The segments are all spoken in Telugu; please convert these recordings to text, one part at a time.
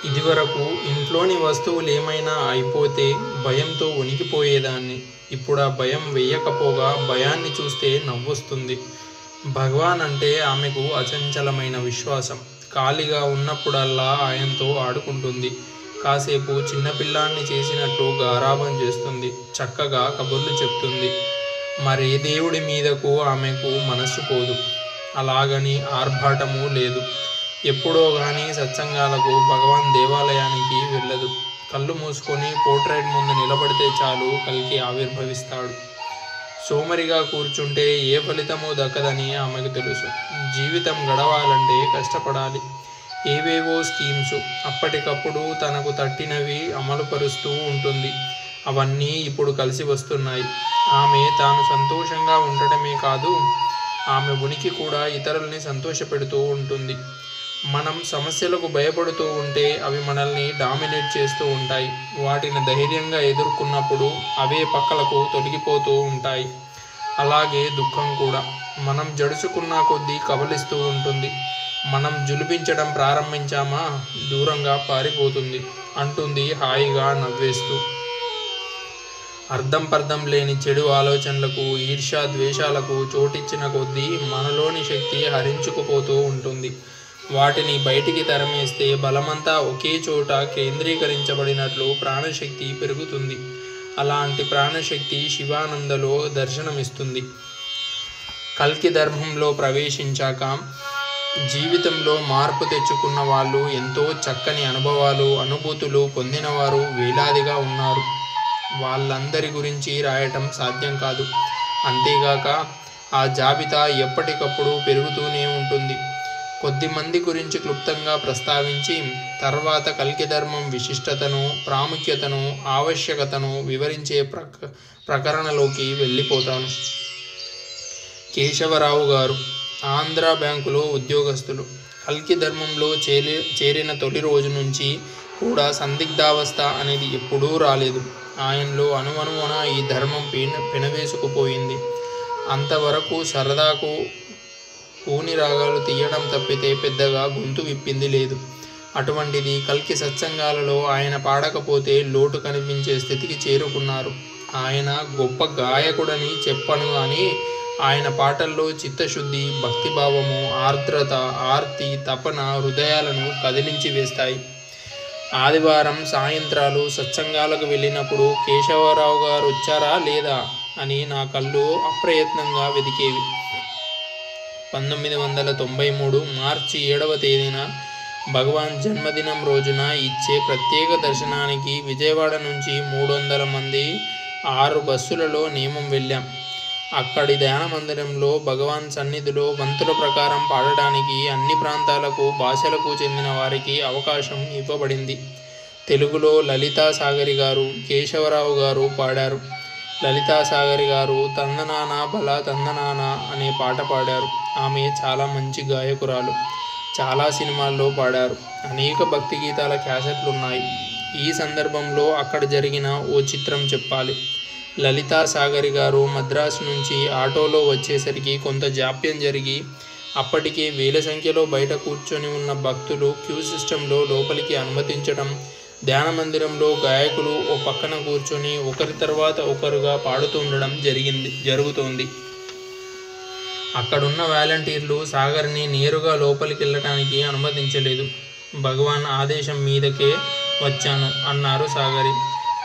ఇదివరకు ఇంట్లోని వస్తువులు ఏమైనా అయిపోతే భయంతో వణికిపోయేదాన్ని. ఇప్పుడు ఆ భయం వెయ్యకపోగా భయాన్ని చూస్తే నవ్వొస్తుంది. భగవాన్ అంటే ఆమెకు అచంచలమైన విశ్వాసం. ఖాళీగా ఉన్నప్పుడల్లా ఆయనతో ఆడుకుంటుంది. కాసేపు చిన్నపిల్లాన్ని చేసినట్లు గారాబం చేస్తుంది. చక్కగా కబుర్లు చెప్తుంది. మరే దేవుడి మీదకు ఆమెకు మనస్సు పోదు. అలాగని ఆర్భాటమూ లేదు. ఎప్పుడో గాని సత్సంగాలకు, భగవాన్ దేవాలయానికి వెళ్ళదు. కళ్ళు మూసుకొని పోర్ట్రైట్ ముందు నిలబడితే చాలు కల్కి ఆవిర్భవిస్తాడు. సోమరిగా కూర్చుంటే ఏ ఫలితమూ దక్కదని ఆమెకు తెలుసు. జీవితం గడవాలంటే కష్టపడాలి. ఏవేవో స్కీమ్స్ అప్పటికప్పుడు తనకు తట్టినవి అమలుపరుస్తూ ఉంటుంది. అవన్నీ ఇప్పుడు కలిసి వస్తున్నాయి. ఆమె తాను సంతోషంగా ఉండటమే కాదు, ఆమె ఉనికి కూడా ఇతరుల్ని సంతోషపెడుతూ ఉంటుంది. మనం సమస్యలకు భయపడుతూ ఉంటే అవి మనల్ని డామినేట్ చేస్తూ ఉంటాయి. వాటిని ధైర్యంగా ఎదుర్కొన్నప్పుడు అవే పక్కలకు తొలగిపోతూ ఉంటాయి. అలాగే దుఃఖం కూడా మనం జడుచుకున్న కొద్దీ కబలిస్తూ ఉంటుంది. మనం జులిపించడం ప్రారంభించామా దూరంగా పారిపోతుంది అంటుంది హాయిగా నవ్వేస్తూ. అర్థం పర్థం లేని చెడు ఆలోచనలకు, ఈర్ష్య ద్వేషాలకు చోటిచ్చిన కొద్దీ మనలోని శక్తి హరించుకుపోతూ ఉంటుంది. వాటిని బయటికి తరిమేస్తే బలమంతా ఒకే చోట కేంద్రీకరించబడినట్లు ప్రాణశక్తి పెరుగుతుంది. అలాంటి ప్రాణశక్తి శివానందలో దర్శనమిస్తుంది. కల్కి ధర్మంలో ప్రవేశించాక జీవితంలో మార్పు తెచ్చుకున్న వాళ్ళు, ఎంతో చక్కని అనుభవాలు, అనుభూతులు పొందినవారు వేలాదిగా ఉన్నారు. వాళ్ళందరి గురించి రాయటం సాధ్యం కాదు. అంతేగాక ఆ జాబితా ఎప్పటికప్పుడు పెరుగుతూనే ఉంటుంది. కొద్దిమంది గురించి క్లుప్తంగా ప్రస్తావించి తర్వాత కల్కి ధర్మం విశిష్టతను, ప్రాముఖ్యతను, ఆవశ్యకతను వివరించే ప్రకరణలోకి వెళ్ళిపోతాను. కేశవరావు గారు ఆంధ్ర బ్యాంకులో ఉద్యోగస్తులు. కల్కి ధర్మంలో చేరిన తొలి రోజు నుంచి కూడా సందిగ్ధావస్థ అనేది ఎప్పుడూ రాలేదు. ఆయనలో అణువణువున ఈ ధర్మం పెనవేసుకుపోయింది. అంతవరకు సరదాకు పూని రాగాలు తీయడం తప్పితే పెద్దగా గొంతు విప్పింది లేదు. అటువంటిది కల్కి సత్సంగాలలో ఆయన పాడకపోతే లోటు కనిపించే స్థితికి చేరుకున్నారు. ఆయన గొప్ప గాయకుడని చెప్పను కానీ ఆయన పాటల్లో చిత్తశుద్ధి, భక్తిభావము, ఆర్ద్రత, ఆర్తి, తపన హృదయాలను కదిలించి వేస్తాయి. ఆదివారం సాయంత్రాలు సత్సంగాలకు వెళ్ళినప్పుడు కేశవరావు గారు వచ్చారా లేదా అని నా కళ్ళు అప్రయత్నంగా వెదికేవి. 1993 మార్చి 7వ తేదీన భగవాన్ జన్మదినం రోజున ఇచ్చే ప్రత్యేక దర్శనానికి విజయవాడ నుంచి 300 మంది 6 బస్సులలో నేమం వెళ్ళాం. అక్కడి ధ్యాన మందిరంలో భగవాన్ సన్నిధిలో వంతుల ప్రకారం పాడడానికి అన్ని ప్రాంతాలకు, భాషలకు చెందిన వారికి అవకాశం ఇవ్వబడింది. తెలుగులో లలితా సాగరి గారు, కేశవరావు గారు పాడారు. లలితా సాగరి గారు తందనాన బల తందనాన అనే పాట పాడారు. ఆమె చాలా మంచి గాయకురాలు. చాలా సినిమాల్లో పాడారు. అనేక భక్తి గీతాల క్యాసెట్లున్నాయి. ఈ సందర్భంలో అక్కడ జరిగిన ఓ చిత్రం చెప్పాలి. లలితా సాగరి గారు మద్రాసు నుంచి ఆటోలో వచ్చేసరికి కొంత జాప్యం జరిగి అప్పటికే వేల సంఖ్యలో బయట కూర్చొని ఉన్న భక్తులు క్యూ సిస్టంలో లోపలికి అనుమతించడం, ధ్యాన మందిరంలో గాయకులు ఓ పక్కన కూర్చొని ఒకరి తర్వాత ఒకరుగా పాడుతుండడం జరుగుతోంది. అక్కడున్న వాలంటీర్లు సాగర్ని నేరుగా లోపలికి వెళ్ళటానికి అనుమతించలేదు. భగవాన్ ఆదేశం మీదకే వచ్చాను అన్నారు సాగరి.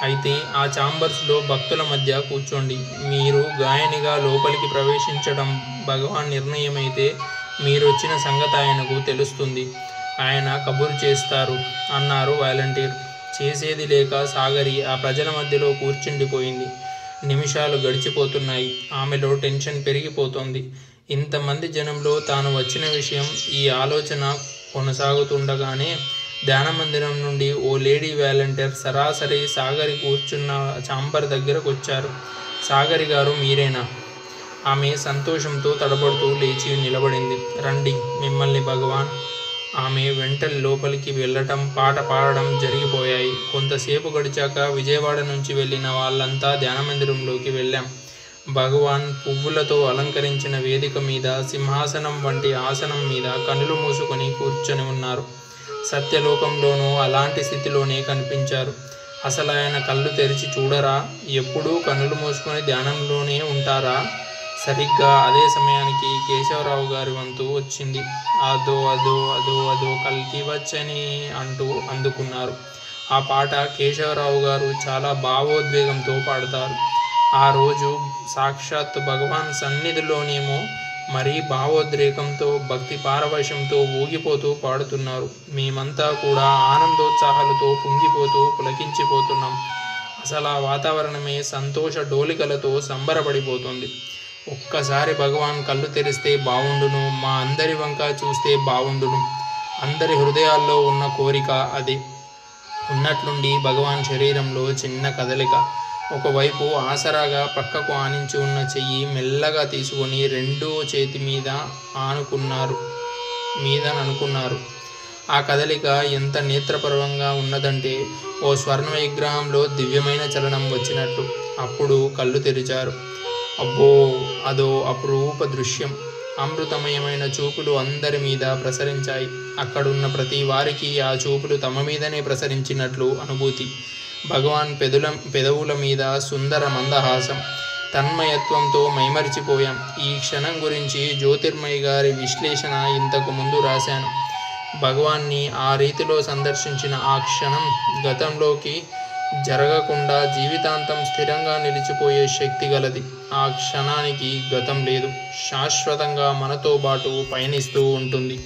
అయితే ఆ ఛాంబర్స్లో భక్తుల మధ్య కూర్చోండి. మీరు గాయనిగా లోపలికి ప్రవేశించడం భగవాన్ నిర్ణయమైతే మీరొచ్చిన సంగతి ఆయనకు తెలుస్తుంది. ఆయన కబురు చేస్తారు అన్నారు వాలంటీర్. చేసేది లేక సాగరి ఆ ప్రజల మధ్యలో కూర్చుండిపోయింది. నిమిషాలు గడిచిపోతున్నాయి. ఆమెలో టెన్షన్ పెరిగిపోతోంది. ఇంతమంది జనంలో తాను వచ్చిన విషయం, ఈ ఆలోచన కొనసాగుతుండగానే ధ్యాన మందిరం నుండి ఓ లేడీ వాలంటీర్ సరాసరి సాగరి కూర్చున్న ఛాంబర్ దగ్గరకు వచ్చారు. సాగరి గారు మీరేనా? ఆమె సంతోషంతో తడబడుతూ లేచి నిలబడింది. రండి, మిమ్మల్ని భగవాన్. ఆమె వెంటనే లోపలికి వెళ్ళటం, పాట పాడడం జరిగిపోయాయి. కొంతసేపు గడిచాక విజయవాడ నుంచి వెళ్ళిన వాళ్ళంతా ధ్యానమందిరంలోకి వెళ్ళాం. భగవాన్ పువ్వులతో అలంకరించిన వేదిక మీద సింహాసనం వంటి ఆసనం మీద కనులు మూసుకొని కూర్చొని ఉన్నారు. సత్యలోకంలోనూ అలాంటి స్థితిలోనే కనిపించారు. అసలు ఆయన కళ్ళు తెరిచి చూడరా? ఎప్పుడూ కన్నులు మూసుకొని ధ్యానంలోనే ఉంటారా? సరిగ్గా అదే సమయానికి కేశవరావు గారి వంతు వచ్చింది. అదో అదో అదో అదో కల్కి వచ్చని అంటూ అందుకున్నారు. ఆ పాట కేశవరావు గారు చాలా భావోద్వేగంతో పాడతారు. ఆ రోజు సాక్షాత్ భగవాన్ సన్నిధిలోనేమో మరీ భావోద్రేకంతో భక్తి పారవశ్యంతో ఊగిపోతూ పాడుతున్నారు. మేమంతా కూడా ఆనందోత్సాహాలతో పొంగిపోతూ పులకించిపోతున్నాం. అసలు ఆ వాతావరణమే సంతోష డోలికలతో సంబరపడిపోతుంది. ఒక్కసారి భగవాన్ కళ్ళు తెరిస్తే బావుండును, మా అందరి వంక చూస్తే బావుండును. అందరి హృదయాల్లో ఉన్న కోరిక అది. ఉన్నట్లుండి భగవాన్ శరీరంలో చిన్న కదలిక. ఒకవైపు ఆసరాగా పక్కకు ఆనించి ఉన్న చెయ్యి మెల్లగా తీసుకొని రెండో చేతి మీద అనుకున్నారు. ఆ కదలిక ఎంత నేత్రపర్వంగా ఉన్నదంటే ఓ స్వర్ణ విగ్రహంలో దివ్యమైన చలనం వచ్చినట్టు. అప్పుడు కళ్ళు తెరిచారు. అబ్బో, అదో అపురూప దృశ్యం. అమృతమయమైన చూపులు అందరి మీద ప్రసరించాయి. అక్కడున్న ప్రతి వారికి ఆ చూపులు తమ మీదనే ప్రసరించినట్లు అనుభూతి. భగవాన్ పెదవుల మీద సుందర మందహాసం. తన్మయత్వంతో మైమరిచిపోయాం. ఈ క్షణం గురించి జ్యోతిర్మయి గారి విశ్లేషణ ఇంతకు ముందు రాశాను. భగవాన్ని ఆ రీతిలో సందర్శించిన ఆ క్షణం గతంలోకి జరగకుండా జీవితాంతం స్థిరంగా నిలిచిపోయే శక్తి గలది. ఆ క్షణానికి గతం లేదు, శాశ్వతంగా మనతో పాటు పయనిస్తూ ఉంటుంది.